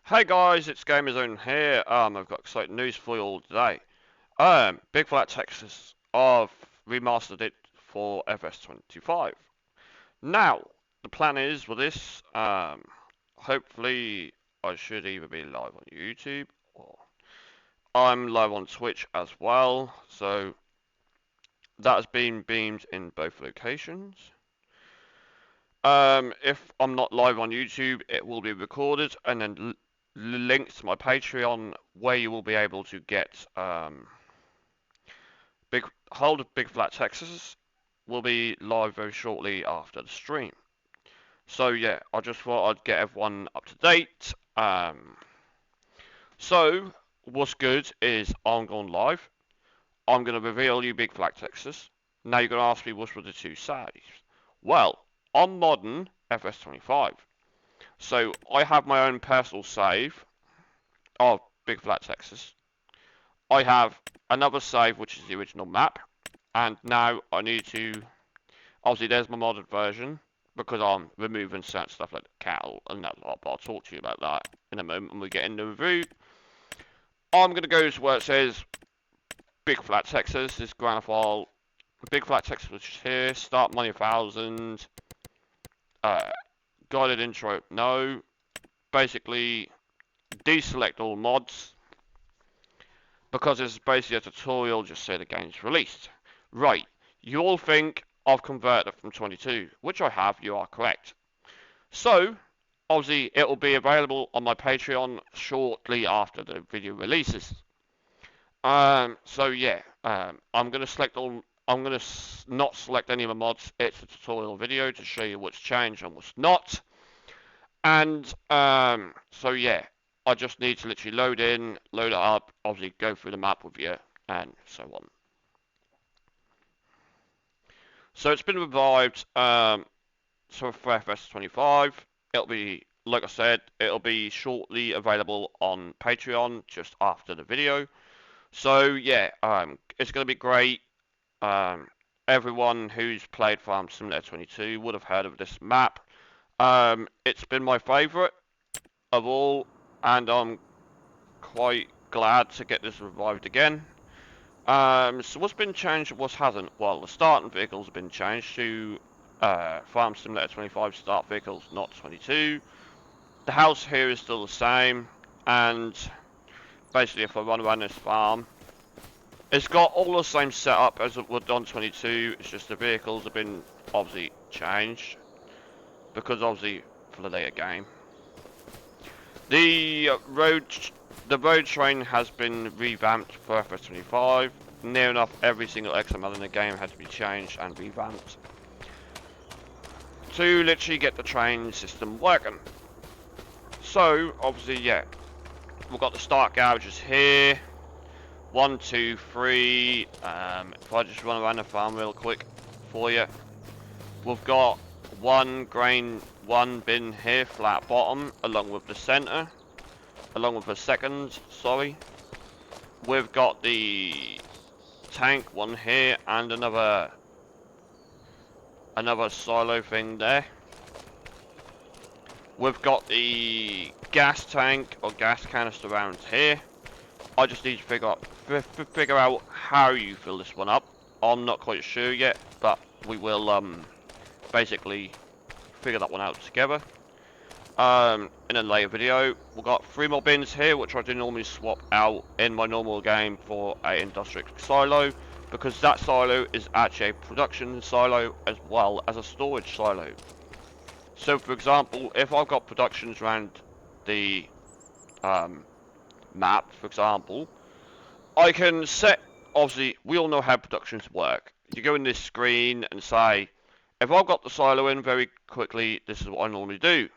Hey guys, it's GamerZone here. I've got exciting news for you all today. Big Flat Texas have remastered it for FS25. Now, the plan is with this, hopefully I should either be live on YouTube or I'm live on Twitch as well. So that has been beamed in both locations. If I'm not live on YouTube, it will be recorded and then linked to my Patreon, where you will be able to get big hold of Big Flat Texas. Will be live very shortly after the stream. So yeah, I just thought I'd get everyone up to date. So what's good is I'm going live. I'm going to reveal you Big Flat Texas. Now you're going to ask me which were the two saves. Well, on modern FS25. So I have my own personal save of Big Flat Texas. I have another save which is the original map, and now I need to, obviously there's my modded version, because I'm removing certain stuff like the cattle and that lot, but I'll talk to you about that in a moment when we get into the review. I'm going to go to where it says Big Flat Texas, this ground file, Big Flat Texas which is here, start money 1000, guided intro, no, basically deselect all mods, because it's basically a tutorial, just say the game's released. Right, you all think I've converted from 22, which I have, you are correct. So, obviously, it will be available on my Patreon shortly after the video releases. So yeah, I'm going to select all, I'm going to not select any of the mods, it's a tutorial video to show you what's changed and what's not. And so yeah, I just need to literally load in, load it up, obviously go through the map with you, and so on. So it's been revived. So for FS25, it'll be, like I said, it'll be shortly available on Patreon just after the video. So yeah, it's gonna be great. Um, Everyone who's played Farm Simulator 22 would have heard of this map. It's been my favourite of all, and I'm quite glad to get this revived again. So what's been changed, what hasn't? Well, the starting vehicles have been changed to Farm Simulator 25 start vehicles, not 22. The house here is still the same, and basically if I run around this farm, it's got all the same setup as it would on 22, it's just the vehicles have been obviously changed, because obviously for the later game. The road train has been revamped for FS25. Near enough every single XML in the game had to be changed and revamped to literally get the train system working. So obviously, yeah, we've got the start garages here. 1, 2, 3. If I just run around the farm real quick for you, we've got one bin here, flat bottom, along with the center, along with the second. Sorry, we've got the tank one here and another silo thing there. We've got the gas tank or gas canister around here. I just need to figure out how you fill this one up. I'm not quite sure yet, but we will basically figure that one out together. In a later video, we've got 3 more bins here, which I do normally swap out in my normal game for a industrial silo, because that silo is actually a production silo as well as a storage silo. So for example, if I've got productions around the map, for example, I can set, obviously we all know how productions work. You go in this screen and say, if I've got the silo in very quickly, this is what I normally do.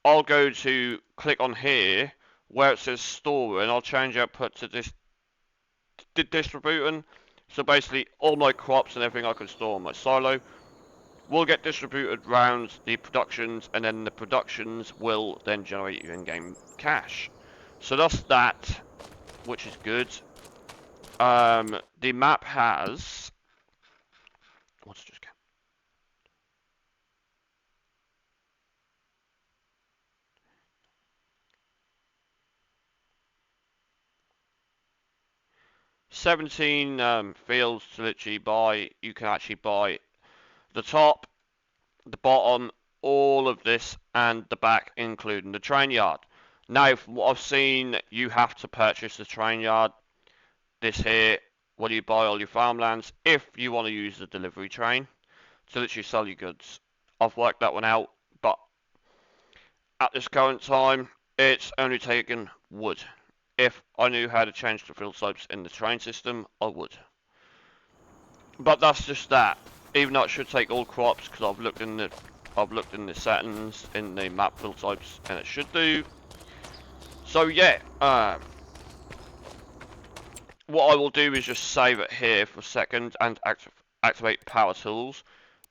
I'll go to click on here where it says store, and I'll change output to this distributing. So basically all my crops and everything I can store in my silo will get distributed around the productions, and then the productions will then generate you in-game cash. So that's that, which is good. The map has, let's just go. 17 fields to literally buy. You can actually buy the top, the bottom, all of this, and the back, including the train yard. Now, from what I've seen, you have to purchase the train yard, this here, when you buy all your farmlands, if you want to use the delivery train to literally sell your goods. I've worked that one out, but at this current time, it's only taken wood. If I knew how to change the field slopes in the train system, I would. But that's just that. Even though it should take all crops, because I've looked in the settings in the map field slopes, and it should do. So yeah, what I will do is just save it here for a second and activate power tools,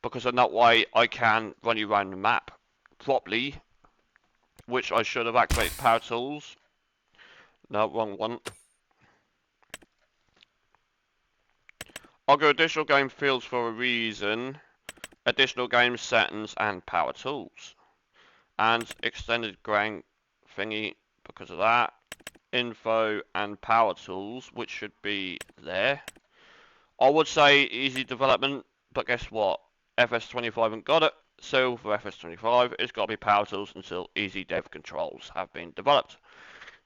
because in that way I can run you around the map properly, which I should have activated power tools. No, wrong one. I'll go additional game fields for a reason, additional game settings and power tools, and extended grain thingy because of that, info and power tools, which should be there. I would say easy development, but guess what? FS25 haven't got it, so for FS25 it's got to be power tools until easy dev controls have been developed.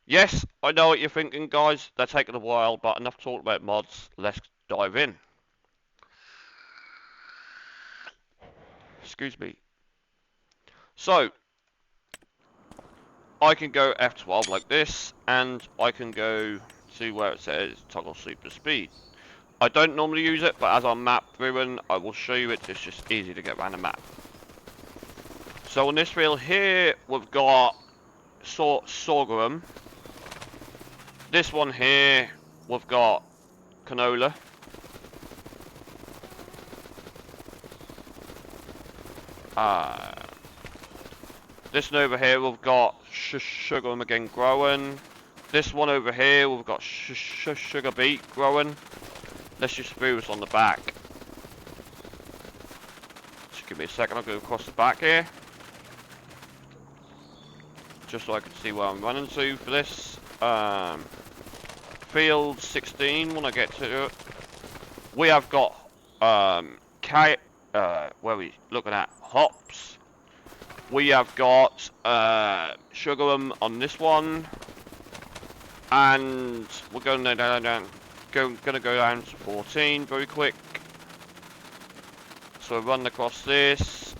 Yes, I know what you're thinking, guys. They're taking a while, but enough talk about mods. Let's dive in. Excuse me. So, I can go F12 like this, and I can go to where it says toggle super speed. I don't normally use it, but as I'm map driven, I will show you it. It's just easy to get around the map. So on this field here, we've got sorghum. This one here, we've got canola. This one over here, we've got sugar again growing. This one over here, we've got sugar beet growing. Let's just focus on the back. Just give me a second, I'll go across the back here. Just so I can see where I'm running to for this. Field 16, when I get to it. We have got, where are we looking at? Hops. We have got sugar on this one, and we're going down. Gonna go down to 14 very quick. So run across this.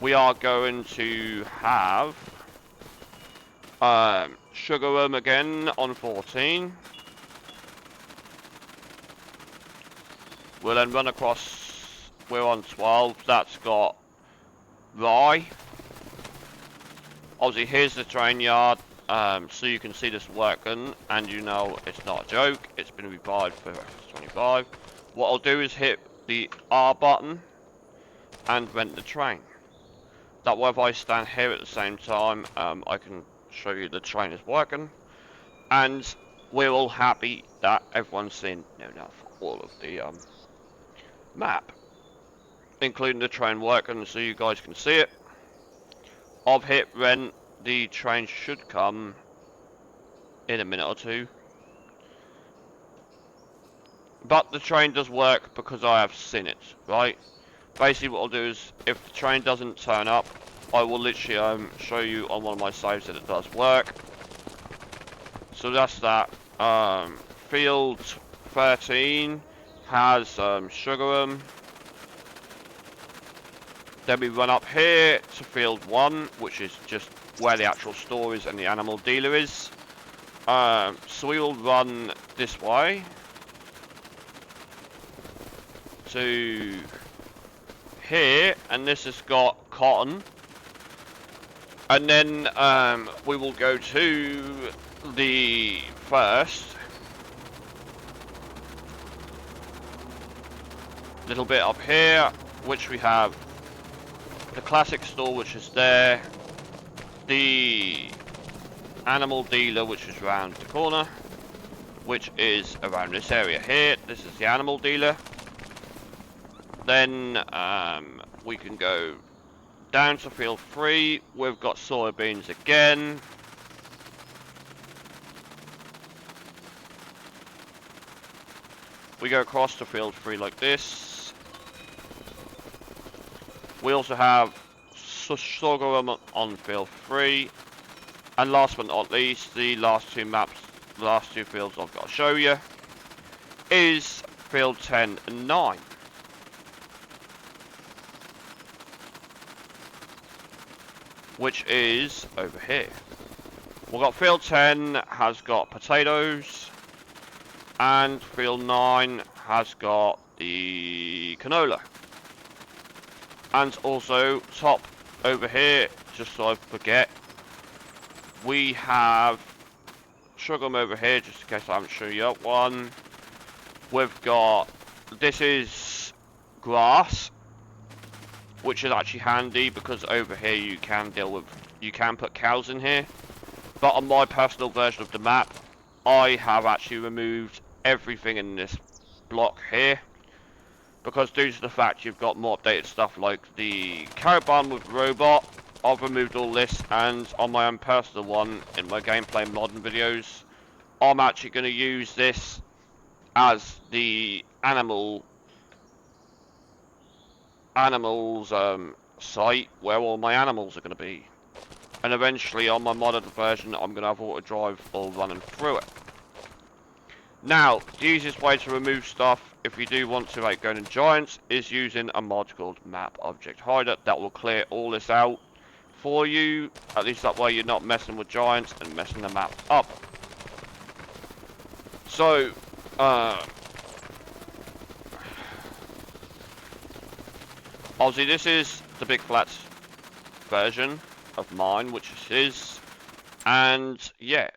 We are going to have sugar again on 14. We'll then run across. We're on 12. That's got rye. Obviously, here's the train yard, so you can see this working, and you know it's not a joke. It's been revived for FS25. What I'll do is hit the R button and rent the train. That way, if I stand here at the same time, I can show you the train is working, and we're all happy that everyone's seen all of the map, including the train working, so you guys can see it. I've hit rent. The train should come in a minute or two, but the train does work because I have seen it, right? Basically what I'll do is, if the train doesn't turn up, I will literally show you on one of my saves that it does work. So that's that. Field 13 has sugar. Then we run up here to field 1, which is just where the actual store is and the animal dealer is. So we will run this way to here, and this has got cotton. And then we will go to the first little bit up here, which we have the classic store, which is there, the animal dealer, which is around the corner, which is around this area here. This is the animal dealer. Then we can go down to field 3. We've got soybeans again. We go across to field 3 like this. We also have sorghum on field 3. And last but not least, the last two maps, the last two fields I've got to show you, is field 10 and 9. Which is over here. We've got field 10 has got potatoes, and field 9 has got the canola. And also, top over here, just so I forget, we have sorghum over here, just in case I haven't shown you up one. We've got, this is grass, which is actually handy because over here you can put cows in here. But on my personal version of the map, I have actually removed everything in this block here. Because due to the fact you've got more updated stuff like the carrot barn with robot, I've removed all this, and on my own personal one, in my gameplay modern videos, I'm actually going to use this as the animals site where all my animals are going to be. And eventually on my modded version, I'm going to have auto drive all running through it. Now, the easiest way to remove stuff, if you do want to like go in Giants, is using a mod called Map Object Hider. That will clear all this out for you. At least that way you're not messing with Giants and messing the map up. So, obviously this is the Big Flats version of mine, which is his. And yeah.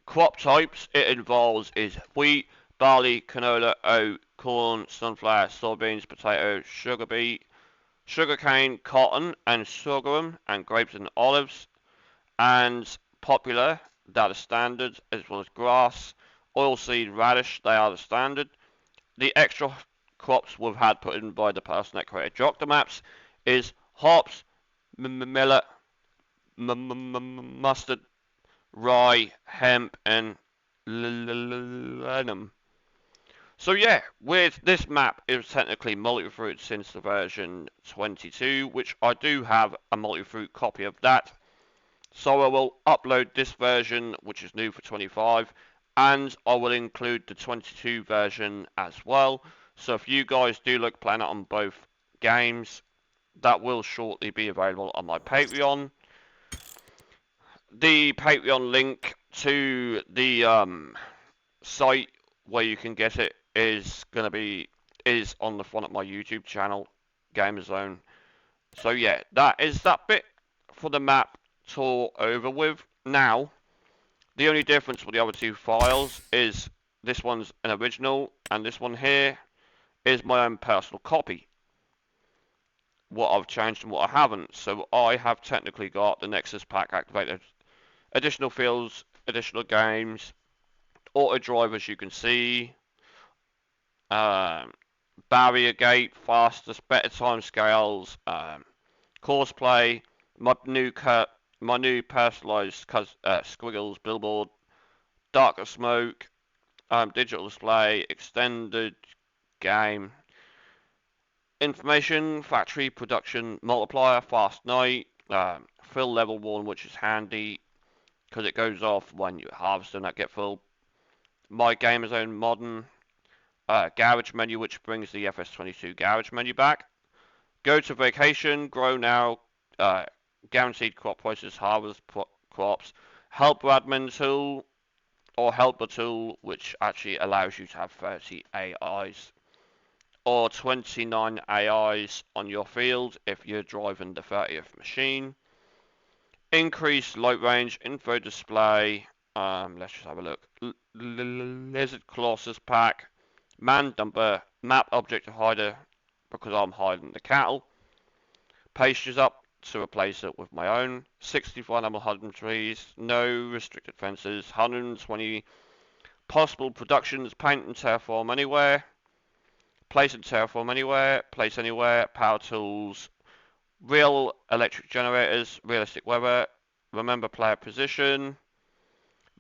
Crop types it involves is wheat, barley, canola, oat, corn, sunflower, soybeans, potato, sugar beet, sugarcane, cotton, and sorghum, and grapes and olives. And popular, that is standard, as well as grass, oilseed, radish, they are the standard. The extra crops we've had put in by the person that created Jock Maps is hops, millet, mustard, rye, hemp, and linum. So yeah, with this map, it was technically multi-fruit since the version 22, which I do have a multi-fruit copy of that. So I will upload this version, which is new for 25, and I will include the 22 version as well. So if you guys do look playing it on both games, that will shortly be available on my Patreon. The Patreon link to the site where you can get it is on the front of my YouTube channel, Gamerzone. So yeah, that is that bit for the map tour over with. Now, the only difference with the other two files is this one's an original, and this one here is my own personal copy. What I've changed and what I haven't. So I have technically got the Nexus pack activated. Additional fields, additional games, auto drive as you can see, barrier gate, fastest, better time scales, course play, my new personalized squiggles billboard, darker smoke, digital display, extended game, information, factory production multiplier, fast night, fill level 1, which is handy because it goes off when you harvest and that get full. My Gamerzone modern garage menu, which brings the FS22 garage menu back. Go to vacation, grow now, guaranteed crop prices, harvest crops, helper admin tool, or helper tool, which actually allows you to have 30 AIs or 29 AIs on your field if you're driving the 30th machine. Increase light range, info display, let's just have a look. Lizard Colossus pack, man dumper, map object hider, because I'm hiding the cattle. Pastures up to replace it with my own. 64 animal hiding trees, no restricted fences, 120 possible productions, paint and terraform anywhere. Place and terraform anywhere, place anywhere, power tools, real electric generators, realistic weather, remember player position,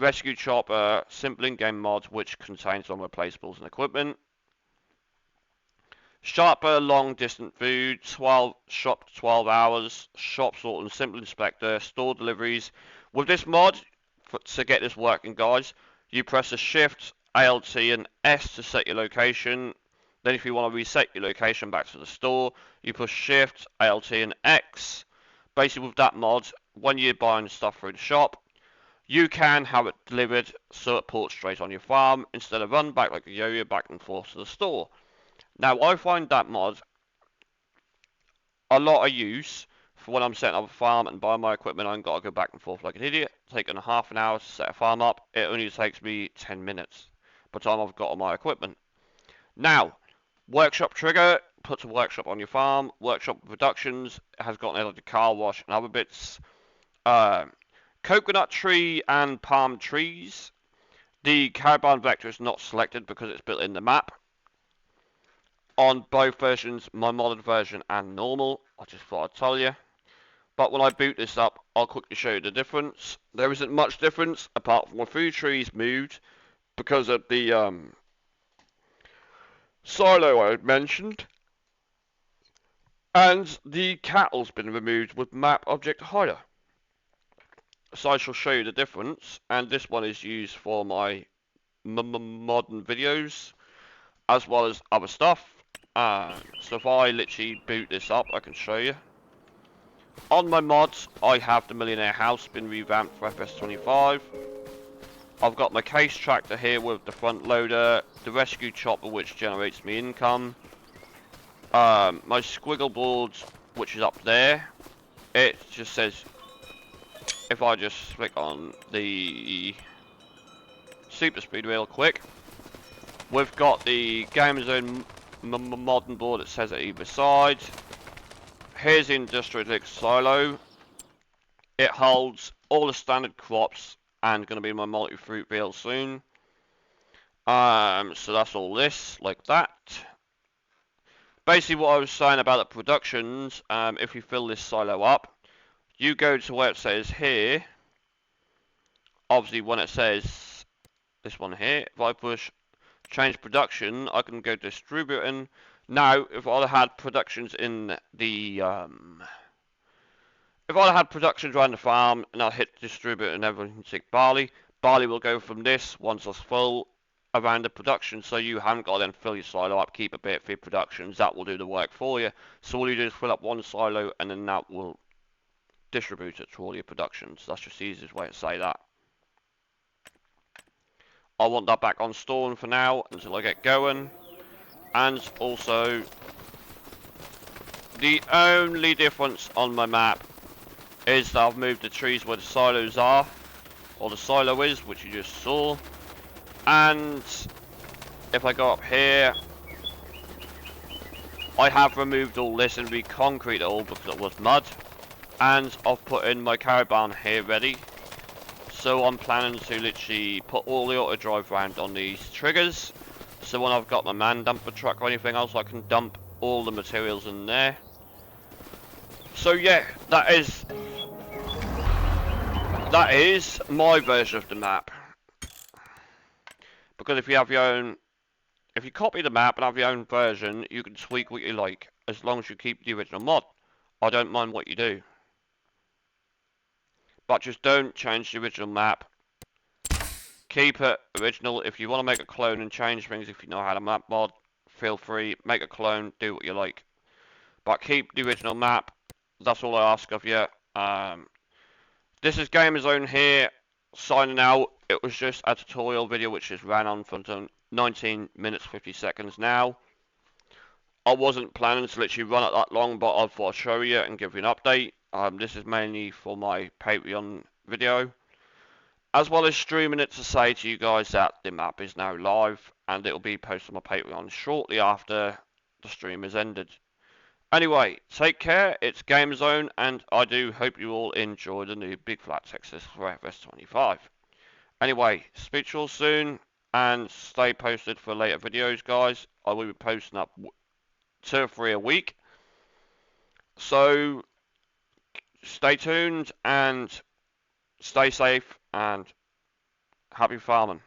Rescue Chopper, simple in-game mod which contains unreplaceables and equipment. Sharper long distant food, 12 shop 12 hours, shop sort and simple inspector, store deliveries. With this mod, to get this working guys, you press the shift, ALT and S to set your location. Then if you want to reset your location back to the store, you push shift, ALT and X. Basically with that mod, when you're buying stuff through the shop, you can have it delivered so it ports straight on your farm instead of run back like a yo-yo back and forth to the store. Now I find that mod a lot of use for when I'm setting up a farm and buying my equipment. I ain't got to go back and forth like an idiot. Taking a half an hour to set a farm up. It only takes me 10 minutes by the time I've got all my equipment. Now, workshop trigger puts a workshop on your farm. Workshop productions has got an LED car wash and other bits. Coconut tree and palm trees. The caravan vector is not selected because it's built in the map. On both versions, my modded version and normal, I just thought I'd tell you. But when I boot this up, I'll quickly show you the difference. There isn't much difference apart from the food trees moved because of the silo I had mentioned. And the cattle's been removed with map object hider. So I shall show you the difference, and this one is used for my modern videos as well as other stuff. So if I literally boot this up, I can show you. On my mods, I have the Millionaire House been revamped for FS25. I've got my case tractor here with the front loader, the rescue chopper which generates me income, my squiggle board which is up there. It just says, if I just click on the super speed real quick, we've got the Gamezone modern board that says at either side. Here's the industrial silo. It holds all the standard crops and going to be my multi-fruit field soon. So that's all this, like that. Basically what I was saying about the productions, if you fill this silo up, you go to where it says here. Obviously when it says this one here, if I push change production, I can go distributing. Now, if I had productions in the, if I had productions around the farm and I hit distribute and everything, take barley will go from this once it's full around the production, so you haven't got to then fill your silo up, keep a bit for your productions. That will do the work for you. So all you do is fill up one silo and then that will distribute it to all your productions. That's just the easiest way to say that. I want that back on storm for now until I get going. And also, the only difference on my map is that I've moved the trees where the silos are, or the silo is, which you just saw. And if I go up here, I have removed all this and re-concrete it all because it was mud. And I've put in my caravan here ready. So I'm planning to literally put all the auto drive round on these triggers. So when I've got my man dumper truck or anything else, I can dump all the materials in there. So yeah, that is my version of the map. Because if you have your own, if you copy the map and have your own version, you can tweak what you like, as long as you keep the original mod. I don't mind what you do. But just don't change the original map. Keep it original. If you want to make a clone and change things, if you know how to map mod, feel free. Make a clone, do what you like. But keep the original map. That's all I ask of you. This is Gamezone here, signing out. It was just a tutorial video which just ran on for 19 minutes 50 seconds now. I wasn't planning to literally run it that long, but I thought I'd show you and give you an update. This is mainly for my Patreon video, as well as streaming it to say to you guys that the map is now live and it will be posted on my Patreon shortly after the stream has ended. Anyway, take care, it's Gamezone, and I do hope you all enjoy the new Big Flat Texas for FS25. Anyway, speak to you all soon, and stay posted for later videos, guys. I will be posting up 2 or 3 a week. So, stay tuned, and stay safe, and Happy farming.